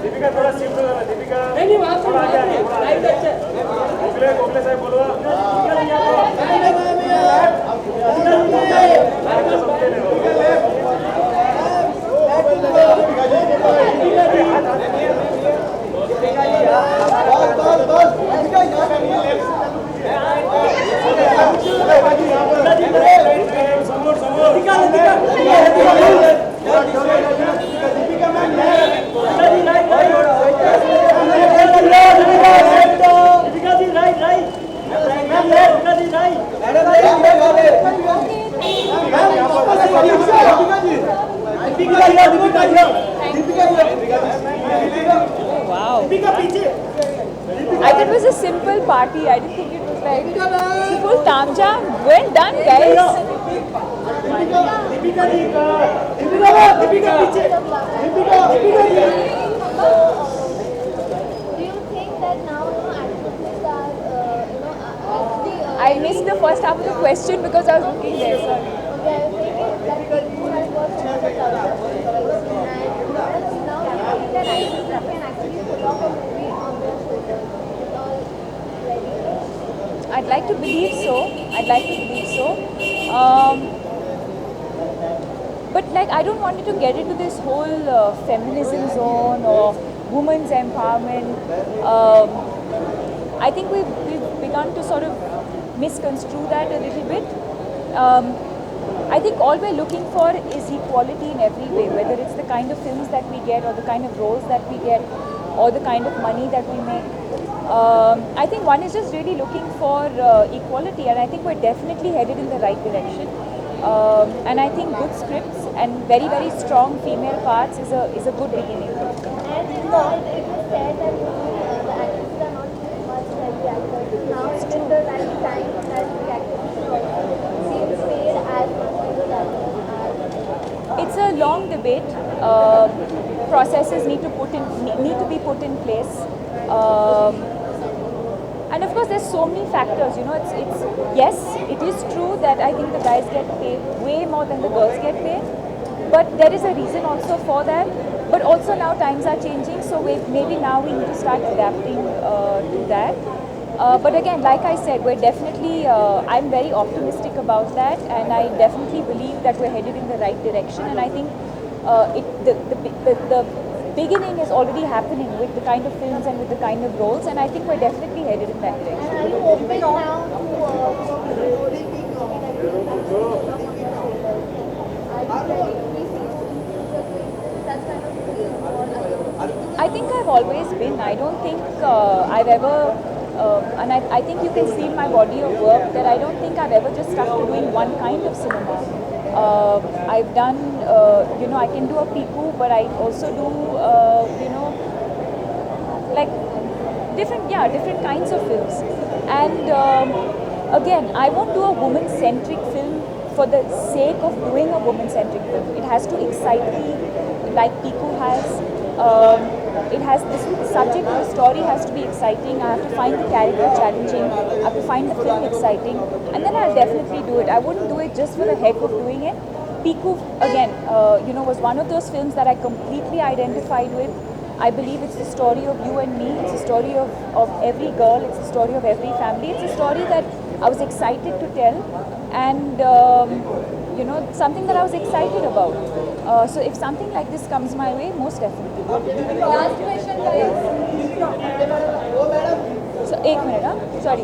दीपिका थोड़ा शिफ्ट हो जाना दीपिका नहीं वहां से आगे राइट अच्छे गोखले साहब बोलो Wow. I thought it was a simple party. I didn't think it was like simple tamjam. Well done, guys. I missed the first half of the question because I was looking there. Sorry. I'd like to believe so. But like, I don't want you to get into this whole feminism zone or women's empowerment. I think we've begun to sort of misconstrue that a little bit. I think all we're looking for is equality in every way, whether it's the kind of films that we get or the kind of roles that we get or the kind of money that we make. I think one is just really looking for equality, and I think we're definitely headed in the right direction. And I think good scripts and very, very strong female parts is a good beginning. And it was said that the actresses are not much like the actors. Now it's in the right time that the actresses should also be paid as much as the actors are. It's a long debate. Processes need to be put in place. And of course, there's so many factors. It's yes, it is true that I think the guys get paid way more than the girls get paid. But there is a reason also for that. But also now times are changing, so maybe now we need to start adapting to that. But again, like I said, we're definitely, I'm very optimistic about that, and I definitely believe that we're headed in the right direction. And I think the beginning is already happening with the kind of films and with the kind of roles, and I think we're definitely headed in that direction. And are you open now to I think I've always been. I don't think I've ever, and I think you can see in my body of work that I don't think I've ever just stuck to doing one kind of cinema. I've done, I can do a Piku, but I also do, like different kinds of films. And again, I won't do a woman-centric film for the sake of doing a woman-centric film. It has to excite me, like Piku has. It has the subject of the story has to be exciting. I have to find the character challenging. I have to find the film exciting, and then I'll definitely do it. I wouldn't do it just for the heck of doing it. Piku again, was one of those films that I completely identified with. I believe it's the story of you and me. It's the story of every girl. It's the story of every family. It's a story that I was excited to tell, and something that I was excited about. So if something like this comes my way, most definitely. last question, guys? So, 1 minute, huh? Sorry.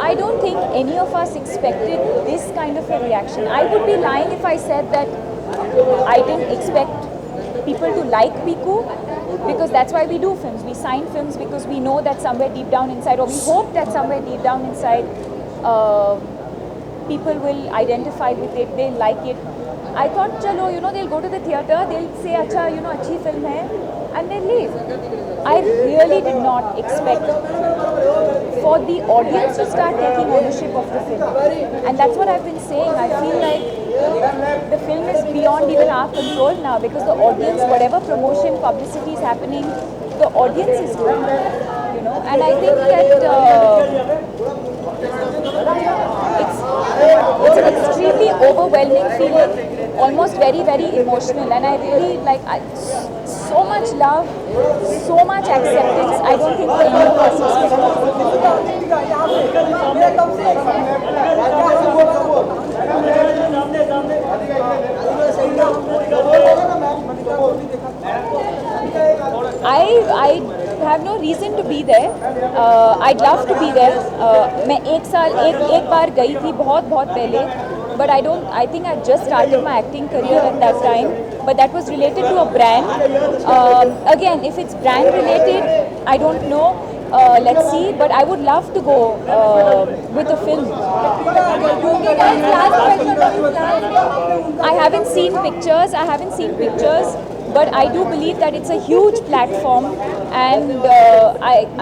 I don't think any of us expected this kind of a reaction. I would be lying if I said that I didn't expect people to like Piku, because that's why we do films. We sign films because we know that somewhere deep down inside, or we hope that somewhere deep down inside, people will identify with it, they'll like it. I thought, chalo, they'll go to the theatre, they'll say, acha, achhi film hai, and they'll leave. I really did not expect for the audience to start taking ownership of the film. And that's what I've been saying. I feel like the film is beyond even our control now, because the audience, whatever promotion, publicity is happening, the audience is doing it, you know. And I think that it's an extremely overwhelming feeling, almost very, very emotional, and I really so much love, so much acceptance. I don't think any of us I have no reason to be there. I'd love to be there. मैं एक बार गई थी बहुत पहले, but I think I just started my acting career at that time. But that was related to a brand. Again, if it's brand related, I don't know. Let's see. But I would love to go with a film. I haven't seen pictures. But I do believe that it's a huge platform, and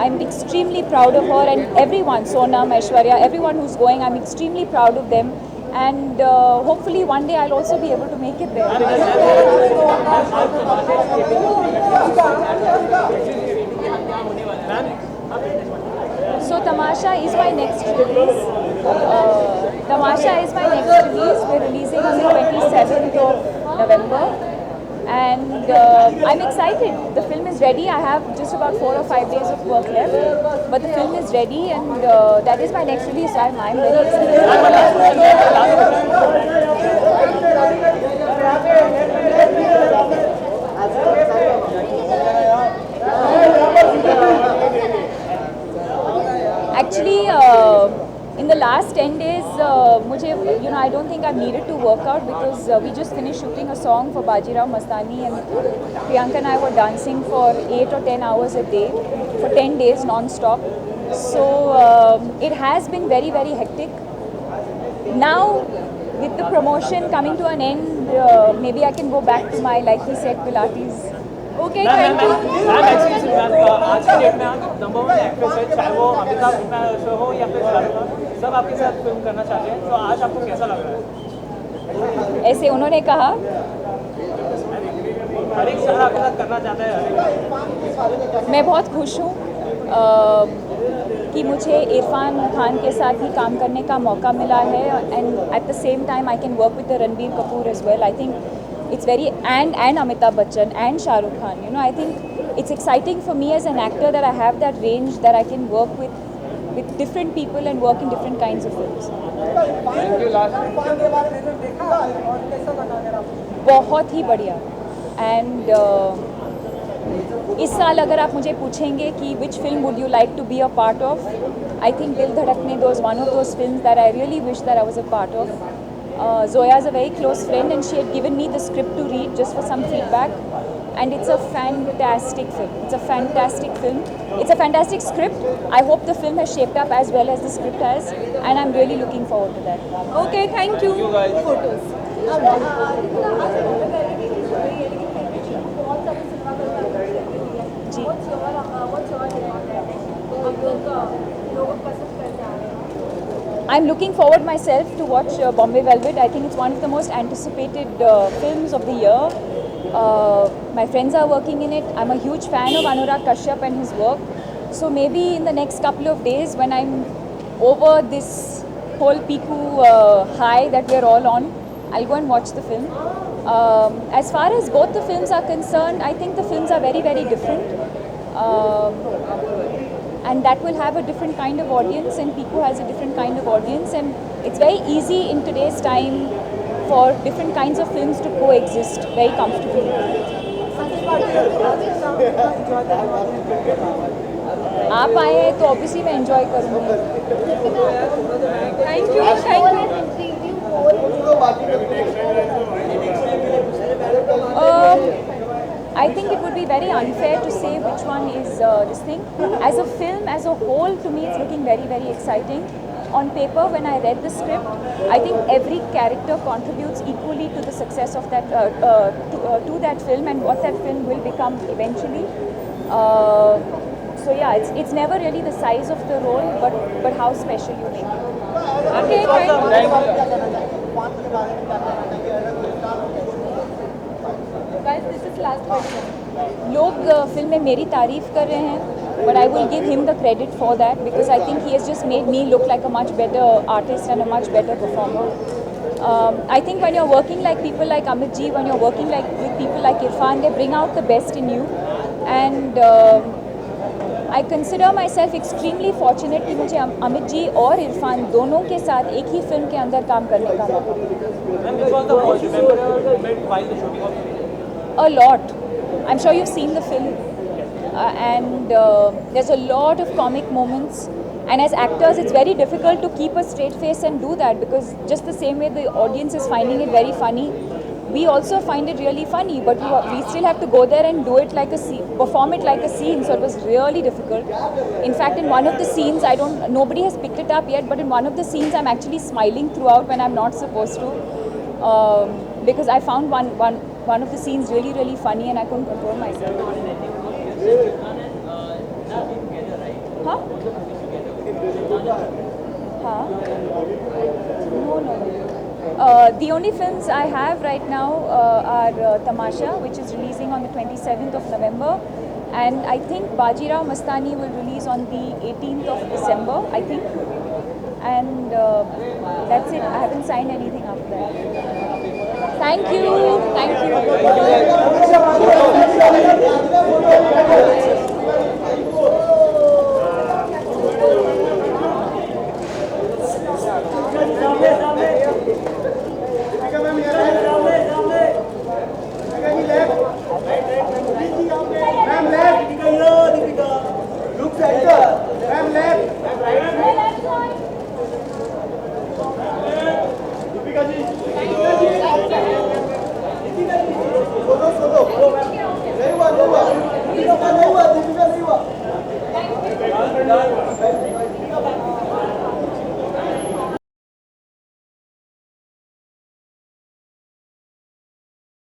I'm extremely proud of her and everyone, Sonam, Aishwarya, everyone who's going. I'm extremely proud of them, and hopefully one day I'll also be able to make it there. So Tamasha is my next release. We're releasing on the 27th of November. And I'm excited. The film is ready. I have just about 4 or 5 days of work left, but the film is ready, and that is my next release. I'm very excited. Actually, in the last 10 days, I don't think I've needed to work out, because we just finished shooting a song for Bajirao Mastani, and Priyanka and I were dancing for 8 or 10 hours a day for 10 days non-stop. So it has been very, very hectic. Now, with the promotion coming to an end, maybe I can go back to my, like he said, Pilates. Okay, thank you. आज की date में आप number 1 actress है, चाहे वो Amitabh show हो या फिर शाहरुख खान, सब आपके साथ फिल्म करना चाहते हैं, तो आज आपको कैसा लग रहा है? ऐसे उन्होंने कहा, हर एक शहर आपके साथ करना चाहता है। मैं बहुत खुश हूँ कि मुझे इरफान खान के साथ ही काम करने का मौका मिला है, and at the same time I can work with Ranbir Kapoor as well. I think it's very, and Amitabh Bachchan and Shah Rukh Khan. I think it's exciting for me as an actor that I have that range, that I can work with different people and work in different kinds of films. बहुत ही बढ़िया. And इस साल अगर आप मुझे पूछेंगे कि which film would you like to be a part of, I think Dil Dhadakne was one of those films that I really wish that I was a part of. Zoya is a very close friend, and she had given me the script to read just for some feedback, and it's a fantastic film. It's a fantastic script. I hope the film has shaped up as well as the script has, and I'm really looking forward to that. Okay, thank you. Photos. I'm looking forward myself to watch Bombay Velvet. I think it's one of the most anticipated films of the year. My friends are working in it. I'm a huge fan of Anurag Kashyap and his work. So maybe in the next couple of days, when I'm over this whole Piku high that we're all on, I'll go and watch the film. As far as both the films are concerned, I think the films are very, very different. And that will have a different kind of audience, and Piku has a different kind of audience, and it's very easy in today's time for different kinds of films to coexist very comfortably. आप आए हैं तो obviously मैं enjoy करूँगी. Thank you. I think it would be very unfair to say which one is this thing. As a film, as a whole, to me it's looking very, very exciting. On paper, when I read the script, I think every character contributes equally to the success of that, to that film and what that film will become eventually. So yeah, it's never really the size of the role, but how special you make it. And Okay, because of fine. Guys, this is last question. लोग film में मेरी तारीफ कर रहे हैं, but I will give him the credit for that because I think he has just made me look like a much better artist and a much better performer. I think when you're working like people like Amit ji, when you're working like with people like Irfan, they bring out the best in you, and I consider myself extremely fortunate कि मुझे अमित जी और इरफान दोनों के साथ एक ही film के अंदर काम करने का मौका मिला. And which was the most memorable moment while the shooting of the film? A lot. I'm sure you've seen the film. And there's a lot of comic moments. And as actors, it's very difficult to keep a straight face and do that because just the same way the audience is finding it very funny, we also find it really funny. But we still have to go there and do it like a scene, perform it like a scene. So it was really difficult. In fact, in one of the scenes, nobody has picked it up yet, but in one of the scenes, I'm actually smiling throughout when I'm not supposed to. Because I found one of the scenes really, really funny and I couldn't control myself. Huh? Huh? No. The only films I have right now are Tamasha, which is releasing on the 27th of November. And I think Bajirao Mastani will release on the 18th of December, I think. And that's it. I haven't signed anything after that. Thank you. Thank you.